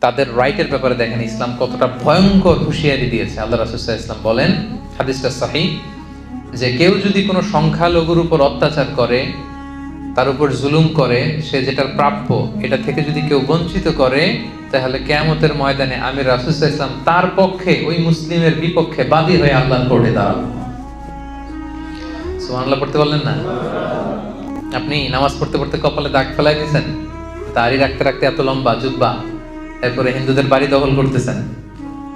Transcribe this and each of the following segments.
তাদের রাইটের ব্যাপারে দেখেন ইসলাম কতটা ভয়ঙ্কর হুঁশিয়ারি দিয়েছে। আল্লাহ রাসূল সাল্লাল্লাহু আলাইহি ওয়াসাল্লাম বলেন, হাদিসটা সহিহ, যে কেউ যদি কোনো সংখ্যালঘুর উপর অত্যাচার করে, তার উপর জুলুম করে, সে যেটার প্রাপ্য এটা থেকে যদি কেউ বঞ্চিত করে, তাহলে কিয়ামতের ময়দানে আমি রাসূল সাল্লাল্লাহু আলাইহি ওয়াসাল্লাম তার পক্ষে, ওই মুসলিমের বিপক্ষে বাদী হয়ে আল্লাহর কোর্টে দাঁড়াবো। সুবহানাল্লাহ পড়তে বললেন না? আপনি নামাজ পড়তে পড়তে কপালে দাগ ফেলাই দিয়েছেন, দাড়ি রাখতে রাখতে এত লম্বা জুব্বা, এরপরে হিন্দুদের বাড়ি দখল করতেছেন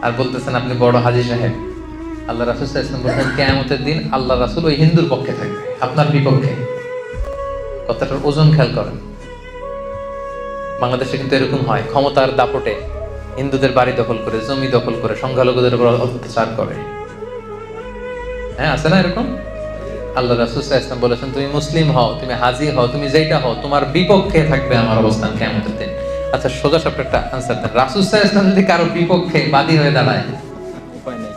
আর বলতেছেন আপনি বড় হাজী সাহেব। আল্লাহ রাসূল সাল্লাল্লাহু আলাইহি ওয়াসাল্লাম বলেন কিয়ামতের দিন আল্লাহ রাসূল ওই হিন্দুর পক্ষে থাকবে, আপনার বিপক্ষে। কথাটার ওজন খেয়াল করেন। বাংলাদেশে কিন্তু এরকম হয়, ক্ষমতার দাপটে হিন্দুদের বাড়ি দখল করে, জমি দখল করে, সংখ্যালঘুদের উপর অত্যাচার করে। হ্যাঁ, আছে না এরকম? আল্লাহ রাসূল সাল্লাল্লাহু আলাইহি ওয়াসাল্লাম বলেছেন তুমি মুসলিম হও, তুমি হাজী হও, তুমি যেটা হও, তোমার বিপক্ষে থাকবে আমার অবস্থান কিয়ামতের দিন। আচ্ছা, সোজা সাপটা একটা আনসার দেন। রাসূল সাল্লাল্লাহু আলাইহি ওয়াসাল্লাম যদি কারো বিপক্ষে বাদী হয়ে দাঁড়ায়, উপায় নেই।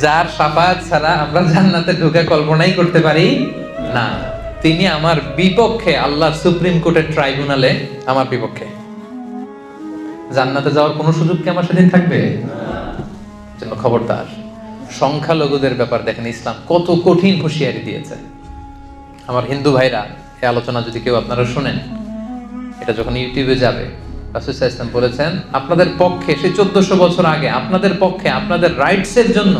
যার শাফাআত ছাড়া আমরা জান্নাতে ঢুকে কল্পনাই করতে পারি না, তিনি আমার বিপক্ষে, আল্লাহর সুপ্রিম কোর্টের ট্রাইব্যুনালে আমার বিপক্ষে, জান্নাতে যাওয়ার কোনো সুযোগ কি আমার সেদিন থাকবে? জন্য খবরদার। সংখ্যালঘুদের ব্যাপার দেখেন ইসলাম কত কঠিন হুঁশিয়ারি দিয়েছে। আমার হিন্দু ভাইরা, এই আলোচনা যদি কেউ আপনারা শুনেন, এটা যখন ইউটিউবে যাবে, রাসূল সাল্লাল্লাহু আলাইহি ওয়াসাল্লাম বলেছেন আপনাদের পক্ষে, সেই 1400 বছর আগে আপনাদের পক্ষে, আপনাদের রাইটস এর জন্য,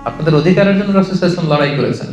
আপনাদের অধিকারের জন্য রাসূল সাল্লাল্লাহু আলাইহি ওয়াসাল্লাম লড়াই করেছেন।